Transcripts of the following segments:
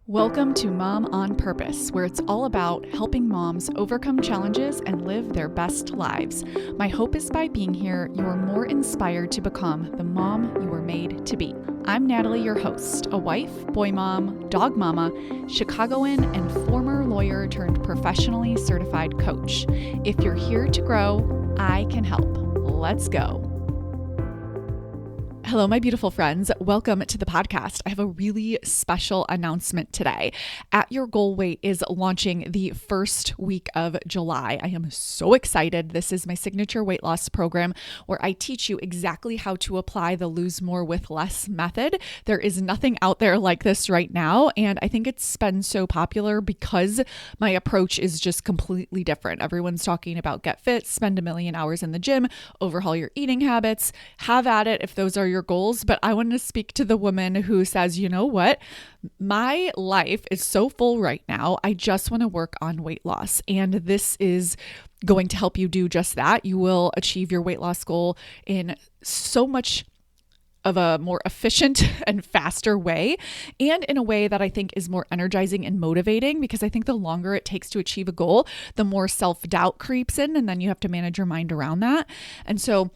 Welcome to Mom on Purpose, where it's all about helping moms overcome challenges and live their best lives. My hope is by being here, you are more inspired to become the mom you were made to be. I'm Natalie, your host, a wife, boy mom, dog mama, Chicagoan, and former lawyer turned professionally certified coach. If you're here to grow, I can help. Let's go. Hello, my beautiful friends. Welcome to the podcast. I have a really special announcement today. At Your Goal Weight is launching the first week of July. I am so excited. This is my signature weight loss program where I teach you exactly how to apply the lose more with less method. There is nothing out there like this right now, and I think it's been so popular because my approach is just completely different. Everyone's talking about get fit, spend 1 million hours in the gym, overhaul your eating habits, have at it if those are your goals. But I want to speak to the woman who says, you know what? My life is so full right now. I just want to work on weight loss. And this is going to help you do just that. You will achieve your weight loss goal in so much of a more efficient and faster way, and in a way that I think is more energizing and motivating, because I think the longer it takes to achieve a goal, the more self-doubt creeps in, and then you have to manage your mind around that. And so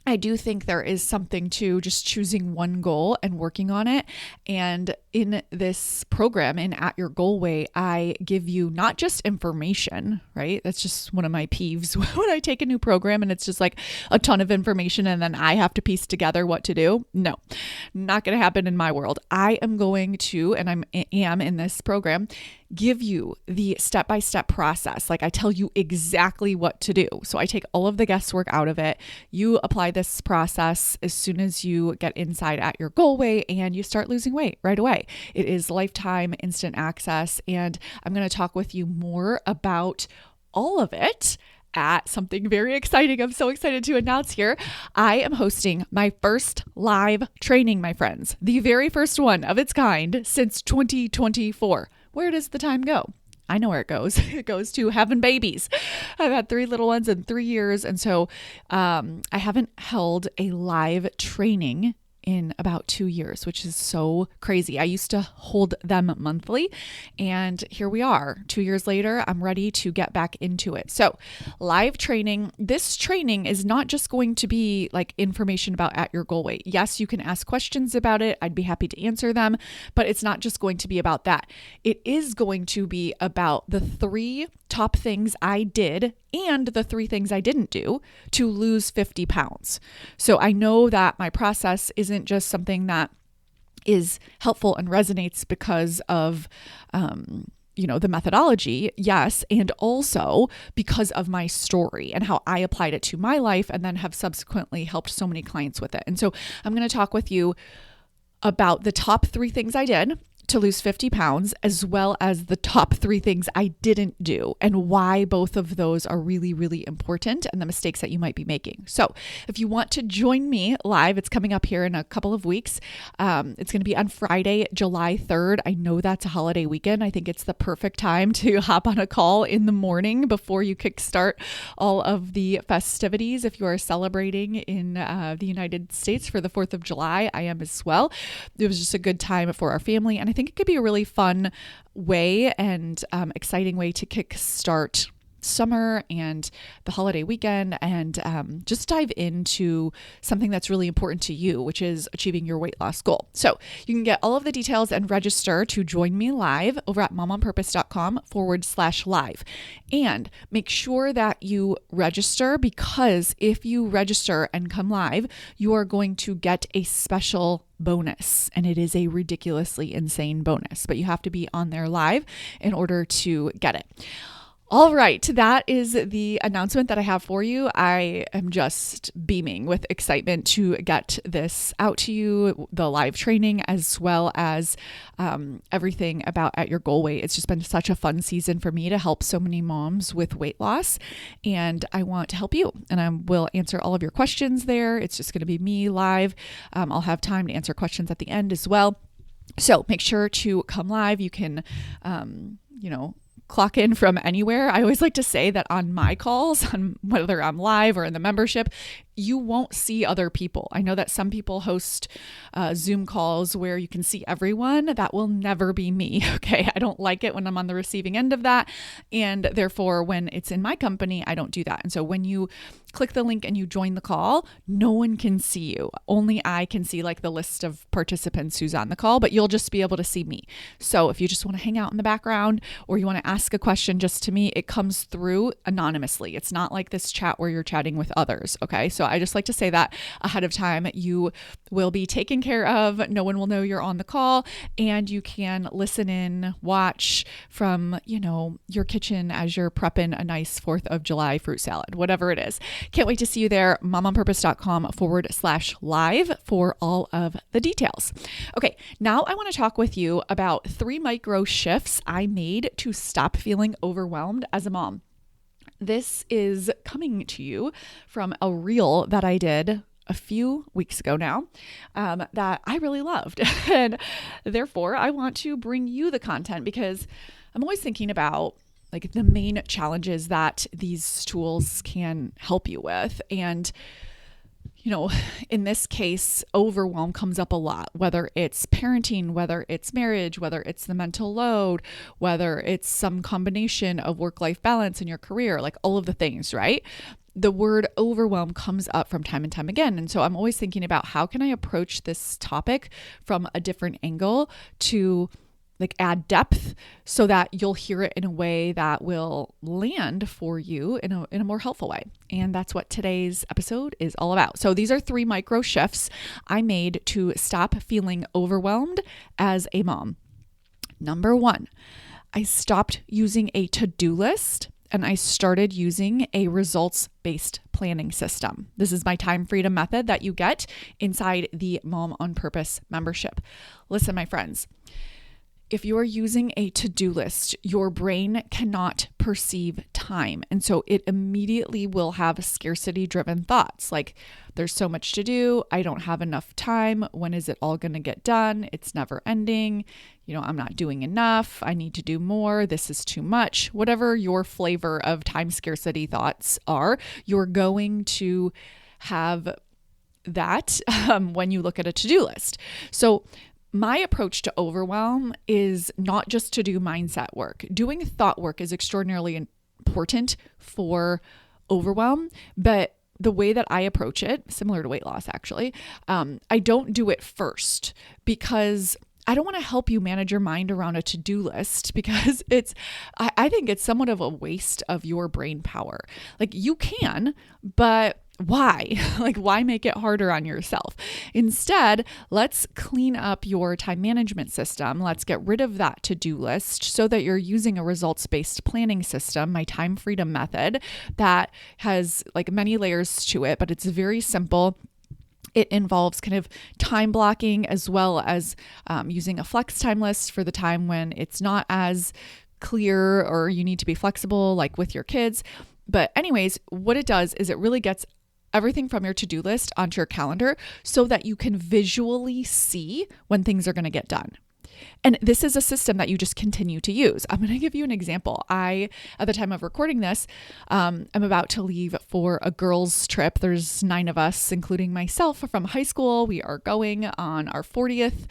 I do think there is something to just choosing one goal and working on it. And in this program, in At Your Goal Weight, I give you not just information, right? That's just one of my peeves when I take a new program and it's just like a ton of information and then I have to piece together what to do. No, not going to happen in my world. I am going to, and I am in this program, give you the step-by-step process. Like I tell you exactly what to do. So I take all of the guesswork out of it. You apply this process as soon as you get inside At Your Goal Weight and you start losing weight right away. It is lifetime instant access. And I'm going to talk with you more about all of it at something very exciting. I'm so excited to announce here. I am hosting my first live training, my friends, the very first one of its kind since 2024. Where does the time go? I know where it goes. It goes to having babies. I've had 3 little ones in 3 years. And so I haven't held a live training in about 2 years, which is so crazy. I used to hold them monthly, and here we are. 2 years later, I'm ready to get back into it. So live training, this training is not just going to be like information about At Your Goal Weight. Yes, you can ask questions about it. I'd be happy to answer them, but it's not just going to be about that. It is going to be about the 3 top things I did and the 3 things I didn't do to lose 50 pounds. So I know that my process isn't just something that is helpful and resonates because of, the methodology. Yes. And also because of my story and how I applied it to my life and then have subsequently helped so many clients with it. And so I'm going to talk with you about the top 3 things I did to lose 50 pounds, as well as the top 3 things I didn't do and why both of those are really, really important and the mistakes that you might be making. So if you want to join me live, it's coming up here in a couple of weeks. It's going to be on Friday, July 3rd. I know that's a holiday weekend. I think it's the perfect time to hop on a call in the morning before you kickstart all of the festivities. If you are celebrating in the United States for the 4th of July, I am as well. It was just a good time for our family, and I think it could be a really fun way and exciting way to kickstart summer and the holiday weekend and just dive into something that's really important to you, which is achieving your weight loss goal. So you can get all of the details and register to join me live over at momonpurpose.com/live. And make sure that you register, because if you register and come live, you are going to get a special bonus, and it is a ridiculously insane bonus, but you have to be on there live in order to get it. All right, that is the announcement that I have for you. I am just beaming with excitement to get this out to you, the live training, as well as everything about At Your Goal Weight. It's just been such a fun season for me to help so many moms with weight loss, and I want to help you, and I will answer all of your questions there. It's just going to be me live. I'll have time to answer questions at the end as well. So make sure to come live. You can, clock in from anywhere. I always like to say that on my calls, on whether I'm live or in the membership, you won't see other people. I know that some people host Zoom calls where you can see everyone. That will never be me. Okay. I don't like it when I'm on the receiving end of that. And therefore, when it's in my company, I don't do that. And so when you click the link and you join the call, no one can see you. Only I can see like the list of participants who's on the call, but you'll just be able to see me. So if you just want to hang out in the background or you want to ask a question just to me, it comes through anonymously. It's not like this chat where you're chatting with others. Okay. So I just like to say that ahead of time. You will be taken care of. No one will know you're on the call, and you can listen in, watch from, your kitchen as you're prepping a nice 4th of July fruit salad, whatever it is. Can't wait to see you there. momonpurpose.com/live for all of the details. Okay. Now I want to talk with you about 3 micro shifts I made to stop feeling overwhelmed as a mom. This is coming to you from a reel that I did a few weeks ago now that I really loved. And therefore, I want to bring you the content because I'm always thinking about like the main challenges that these tools can help you with. And in this case, overwhelm comes up a lot, whether it's parenting, whether it's marriage, whether it's the mental load, whether it's some combination of work-life balance in your career, like all of the things, right? The word overwhelm comes up from time and time again. And so I'm always thinking about how can I approach this topic from a different angle to like add depth so that you'll hear it in a way that will land for you in a more helpful way. And that's what today's episode is all about. So these are 3 micro shifts I made to stop feeling overwhelmed as a mom. Number 1, I stopped using a to-do list and I started using a results-based planning system. This is my time freedom method that you get inside the Mom on Purpose membership. Listen, my friends, if you are using a to-do list, your brain cannot perceive time. And so it immediately will have scarcity-driven thoughts like, there's so much to do. I don't have enough time. When is it all going to get done? It's never ending. I'm not doing enough. I need to do more. This is too much. Whatever your flavor of time scarcity thoughts are, you're going to have that when you look at a to-do list. So my approach to overwhelm is not just to do mindset work. Doing thought work is extraordinarily important for overwhelm, but the way that I approach it, similar to weight loss actually, I don't do it first because I don't want to help you manage your mind around a to-do list because I think it's somewhat of a waste of your brain power. Like you can, but why? Like, why make it harder on yourself? Instead, let's clean up your time management system. Let's get rid of that to-do list so that you're using a results-based planning system, my time freedom method that has like many layers to it, but it's very simple. It involves kind of time blocking as well as using a flex time list for the time when it's not as clear or you need to be flexible, like with your kids. But anyways, what it does is it really gets everything from your to-do list onto your calendar so that you can visually see when things are going to get done. And this is a system that you just continue to use. I'm going to give you an example. At the time of recording this, I'm about to leave for a girls' trip. There's 9 of us, including myself from high school. We are going on our 40th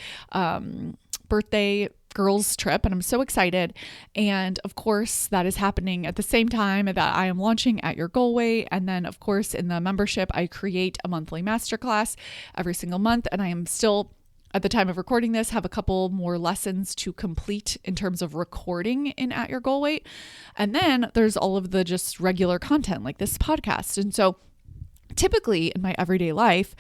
birthday girls trip, and I'm so excited. And of course, that is happening at the same time that I am launching At Your Goal Weight. And then of course, in the membership, I create a monthly masterclass every single month. And I am still, at the time of recording this, have a couple more lessons to complete in terms of recording in At Your Goal Weight. And then there's all of the just regular content like this podcast. And so typically in my everyday life,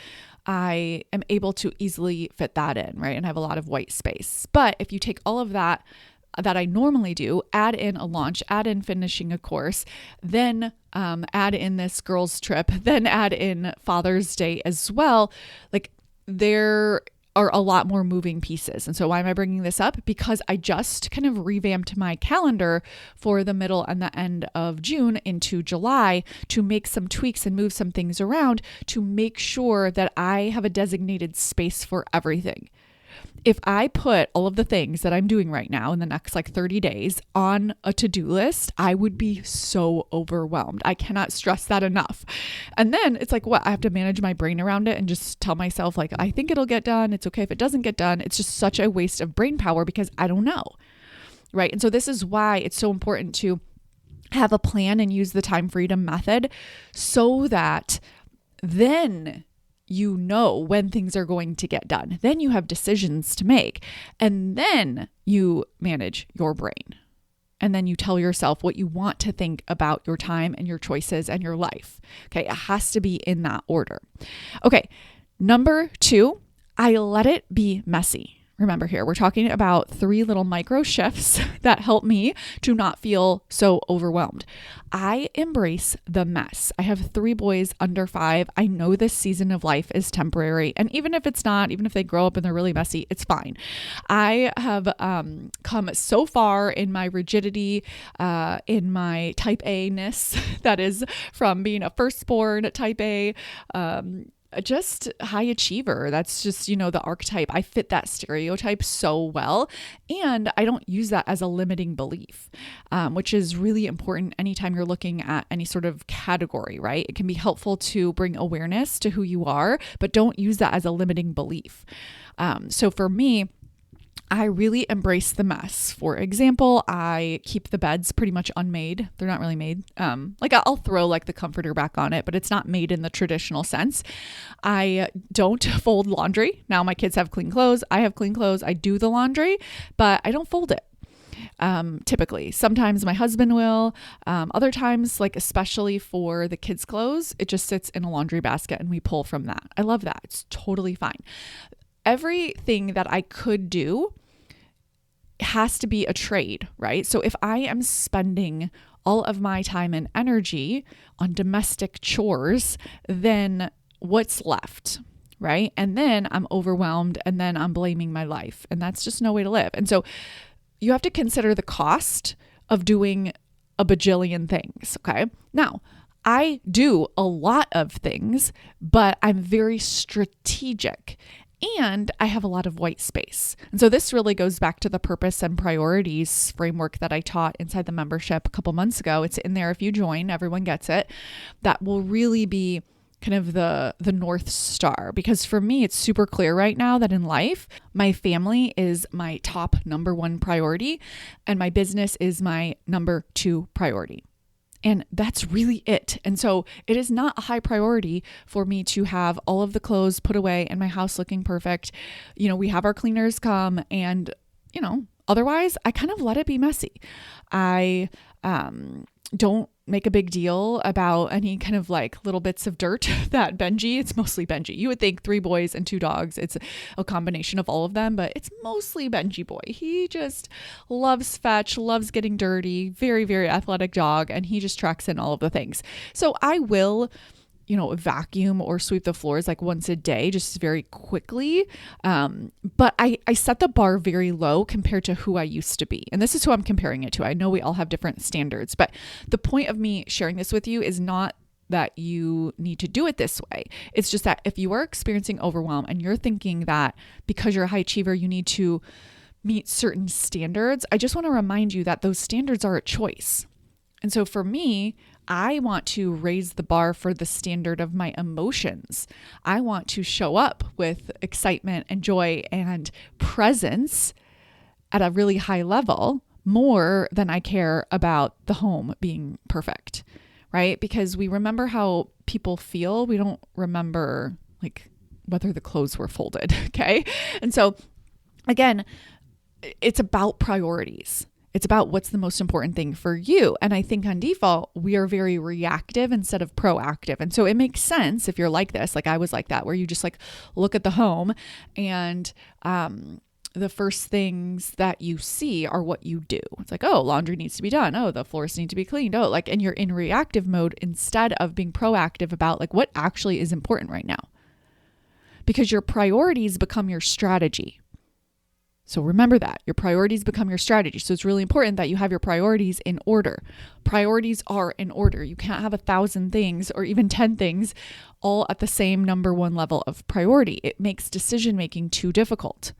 I am able to easily fit that in, right? And I have a lot of white space. But if you take all of that I normally do, add in a launch, add in finishing a course, then add in this girls trip, then add in Father's Day as well, like there are a lot more moving pieces. And so why am I bringing this up? Because I just kind of revamped my calendar for the middle and the end of June into July to make some tweaks and move some things around to make sure that I have a designated space for everything. if I put all of the things that I'm doing right now in the next like 30 days on a to-do list, I would be so overwhelmed. I cannot stress that enough. And then it's like, what? I have to manage my brain around it and just tell myself like, I think it'll get done. It's okay if it doesn't get done. It's just such a waste of brain power because I don't know. Right. And so this is why it's so important to have a plan and use the time freedom method so that then you know when things are going to get done. Then you have decisions to make, and then you manage your brain. And then you tell yourself what you want to think about your time and your choices and your life. Okay. It has to be in that order. Okay. Number 2, I let it be messy. Remember here, we're talking about 3 little micro shifts that help me to not feel so overwhelmed. I embrace the mess. I have 3 boys under 5. I know this season of life is temporary. And even if it's not, even if they grow up and they're really messy, it's fine. I have come so far in my rigidity, in my type A-ness, that is from being a firstborn type A, just high achiever. That's just, the archetype. I fit that stereotype so well. And I don't use that as a limiting belief, which is really important anytime you're looking at any sort of category, right? It can be helpful to bring awareness to who you are, but don't use that as a limiting belief. So for me, I really embrace the mess. For example, I keep the beds pretty much unmade. They're not really made. Like I'll throw like the comforter back on it, but it's not made in the traditional sense. I don't fold laundry. Now my kids have clean clothes. I have clean clothes. I do the laundry, but I don't fold it. Typically, sometimes my husband will, other times, like especially for the kids' clothes, it just sits in a laundry basket and we pull from that. I love that. It's totally fine. Everything that I could do has to be a trade, right? So if I am spending all of my time and energy on domestic chores, then what's left, right? And then I'm overwhelmed and then I'm blaming my life. And that's just no way to live. And so you have to consider the cost of doing a bajillion things, okay? Now, I do a lot of things, but I'm very strategic. And I have a lot of white space. And so this really goes back to the purpose and priorities framework that I taught inside the membership a couple months ago. It's in there if you join, everyone gets it. That will really be kind of the North Star. Because for me, it's super clear right now that in life, my family is my top number 1 priority and my business is my number 2 priority. And that's really it. And so it is not a high priority for me to have all of the clothes put away and my house looking perfect. We have our cleaners come and, otherwise I kind of let it be messy. I don't make a big deal about any kind of like little bits of dirt that it's mostly Benji. You would think 3 boys and 2 dogs. It's a combination of all of them, but it's mostly Benji boy. He just loves fetch, loves getting dirty, very, very athletic dog. And he just tracks in all of the things. So I will, vacuum or sweep the floors like once a day, just very quickly. But I set the bar very low compared to who I used to be. And this is who I'm comparing it to. I know we all have different standards, but the point of me sharing this with you is not that you need to do it this way. It's just that if you are experiencing overwhelm and you're thinking that because you're a high achiever, you need to meet certain standards, I just want to remind you that those standards are a choice. And so for me, I want to raise the bar for the standard of my emotions. I want to show up with excitement and joy and presence at a really high level more than I care about the home being perfect, right? Because we remember how people feel. We don't remember like whether the clothes were folded, okay? And so again, it's about priorities. It's about what's the most important thing for you. And I think on default, we are very reactive instead of proactive. And so it makes sense if you're like this, like I was like that, where you just like look at the home and the first things that you see are what you do. It's like, oh, laundry needs to be done. Oh, the floors need to be cleaned. Oh, like, and you're in reactive mode instead of being proactive about like what actually is important right now. Because your priorities become your strategy. So remember that your priorities become your strategy. So it's really important that you have your priorities in order. Priorities are in order. You can't have 1,000 things or even 10 things all at the same number 1 level of priority. It makes decision-making too difficult.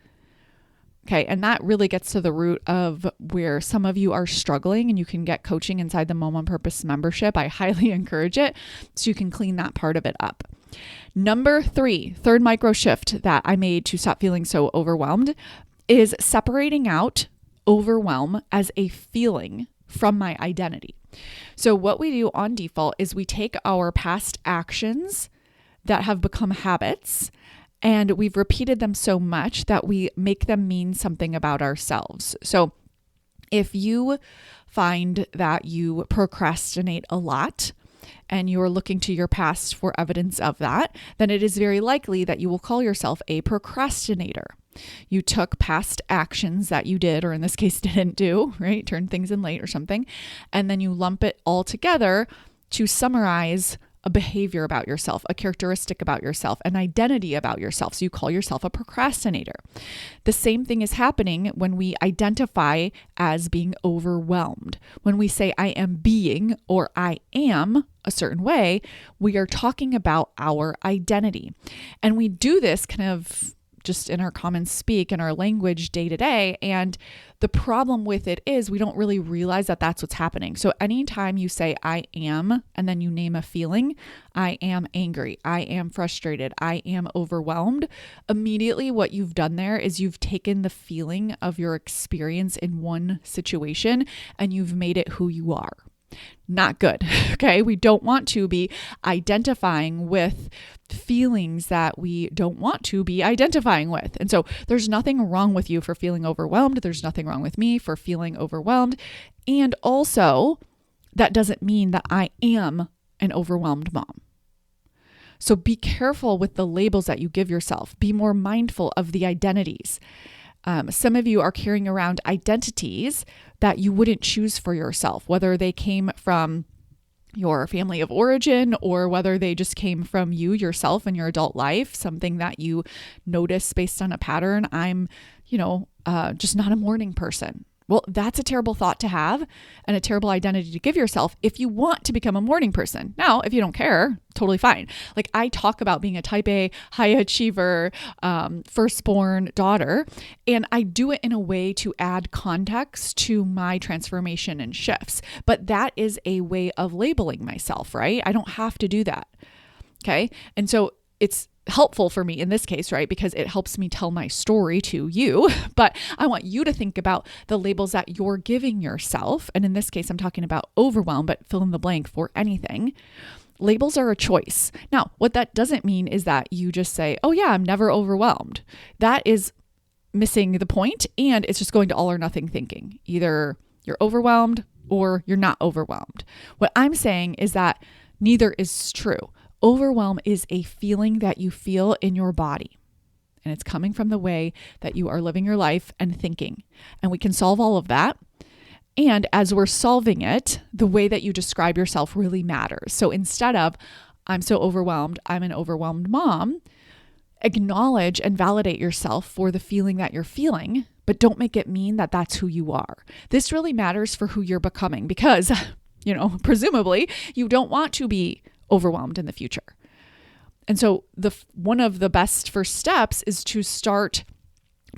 Okay. And that really gets to the root of where some of you are struggling, and you can get coaching inside the Mom on Purpose membership. I highly encourage it so you can clean that part of it up. Number 3, third micro shift that I made to stop feeling so overwhelmed is separating out overwhelm as a feeling from my identity. So what we do on default is we take our past actions that have become habits, and we've repeated them so much that we make them mean something about ourselves. So if you find that you procrastinate a lot and you're looking to your past for evidence of that, then it is very likely that you will call yourself a procrastinator. You took past actions that you did, or in this case didn't do, right? Turned things in late or something. And then you lump it all together to summarize a behavior about yourself, a characteristic about yourself, an identity about yourself. So you call yourself a procrastinator. The same thing is happening when we identify as being overwhelmed. When we say I am being or I am a certain way, we are talking about our identity. And we do this kind of just in our common speak and our language day to day. And the problem with it is we don't really realize that that's what's happening. So anytime you say I am, and then you name a feeling, I am angry, I am frustrated, I am overwhelmed, immediately what you've done there is you've taken the feeling of your experience in one situation and you've made it who you are. Not good. Okay. We don't want to be identifying with feelings that we don't want to be identifying with. And so there's nothing wrong with you for feeling overwhelmed. There's nothing wrong with me for feeling overwhelmed. And also, that doesn't mean that I am an overwhelmed mom. So be careful with the labels that you give yourself. Be more mindful of the identities. Some of you are carrying around identities that you wouldn't choose for yourself, whether they came from your family of origin or whether they just came from you yourself in your adult life, something that you notice based on a pattern. I'm, just not a morning person. Well, that's a terrible thought to have and a terrible identity to give yourself if you want to become a morning person. Now, if you don't care, totally fine. Like I talk about being a type A, high achiever, firstborn daughter, and I do it in a way to add context to my transformation and shifts. But that is a way of labeling myself, right? I don't have to do that. Okay. And so it's helpful for me in this case, right? Because it helps me tell my story to you, but I want you to think about the labels that you're giving yourself. And in this case, I'm talking about overwhelm, but fill in the blank for anything. Labels are a choice. Now, what that doesn't mean is that you just say, oh yeah, I'm never overwhelmed. That is missing the point, and it's just going to all or nothing thinking. Either you're overwhelmed or you're not overwhelmed. What I'm saying is that neither is true. Overwhelm is a feeling that you feel in your body, and it's coming from the way that you are living your life and thinking. And we can solve all of that. And as we're solving it, the way that you describe yourself really matters. So instead of, I'm so overwhelmed, I'm an overwhelmed mom, acknowledge and validate yourself for the feeling that you're feeling, but don't make it mean that that's who you are. This really matters for who you're becoming because, presumably you don't want to be overwhelmed in the future. And so one of the best first steps is to start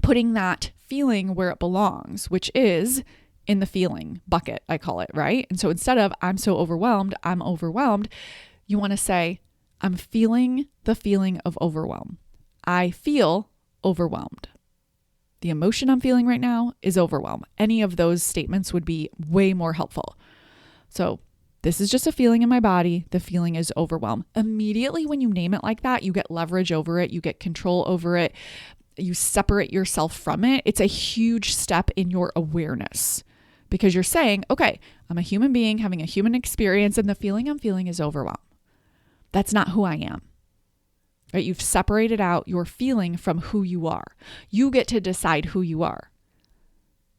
putting that feeling where it belongs, which is in the feeling bucket, I call it, right? And so instead of I'm so overwhelmed, I'm overwhelmed, you want to say, I'm feeling the feeling of overwhelm. I feel overwhelmed. The emotion I'm feeling right now is overwhelm. Any of those statements would be way more helpful. So this is just a feeling in my body. The feeling is overwhelm. Immediately when you name it like that, you get leverage over it. You get control over it. You separate yourself from it. It's a huge step in your awareness because you're saying, okay, I'm a human being having a human experience and the feeling I'm feeling is overwhelm. That's not who I am. Right? You've separated out your feeling from who you are. You get to decide who you are.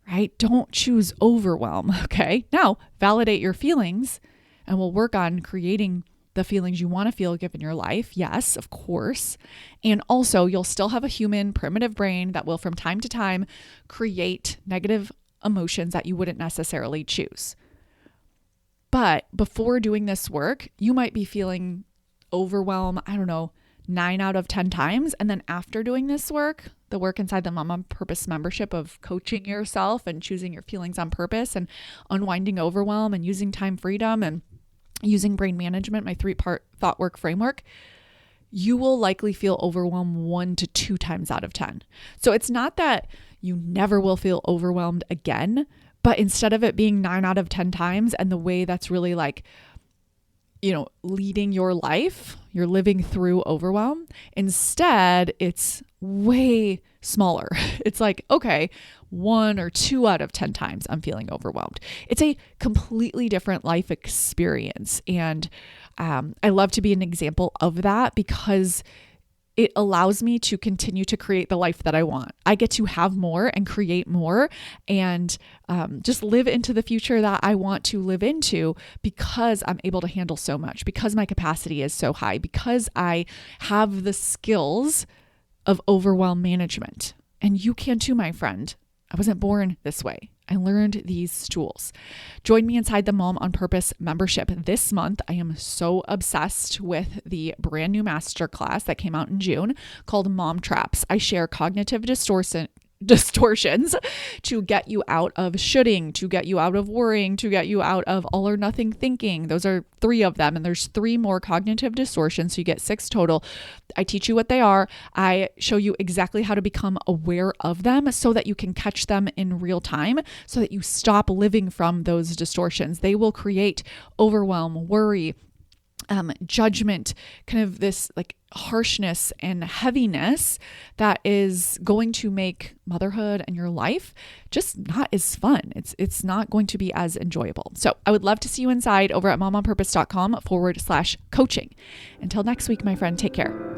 Right? Don't choose overwhelm. Okay. Now validate your feelings and we'll work on creating the feelings you want to feel given your life. Yes, of course. And also you'll still have a human primitive brain that will from time to time create negative emotions that you wouldn't necessarily choose. But before doing this work, you might be feeling overwhelm, 9 out of 10 times. And then after doing this work, the work inside the Mom on Purpose membership of coaching yourself and choosing your feelings on purpose and unwinding overwhelm and using time freedom and using brain management, my 3-part thought work framework, you will likely feel overwhelmed 1 to 2 times out of 10. So it's not that you never will feel overwhelmed again, but instead of it being 9 out of 10 times, and the way that's really like, leading your life, you're living through overwhelm. Instead, it's way smaller. It's like, okay, 1 or 2 out of 10 times I'm feeling overwhelmed. It's a completely different life experience. And I love to be an example of that because it allows me to continue to create the life that I want. I get to have more and create more and just live into the future that I want to live into because I'm able to handle so much, because my capacity is so high, because I have the skills of overwhelm management. And you can too, my friend. I wasn't born this way. I learned these tools. Join me inside the Mom on Purpose membership this month. I am so obsessed with the brand new masterclass that came out in June called Mom Traps. I share cognitive distortions to get you out of shoulding, to get you out of worrying, to get you out of all or nothing thinking. Those are 3 of them. And there's 3 more cognitive distortions. So you get 6 total. I teach you what they are. I show you exactly how to become aware of them so that you can catch them in real time, so that you stop living from those distortions. They will create overwhelm, worry, judgment, kind of this like harshness and heaviness that is going to make motherhood and your life just not as fun. It's not going to be as enjoyable. So I would love to see you inside over at momonpurpose.com/coaching. Until next week, my friend, take care.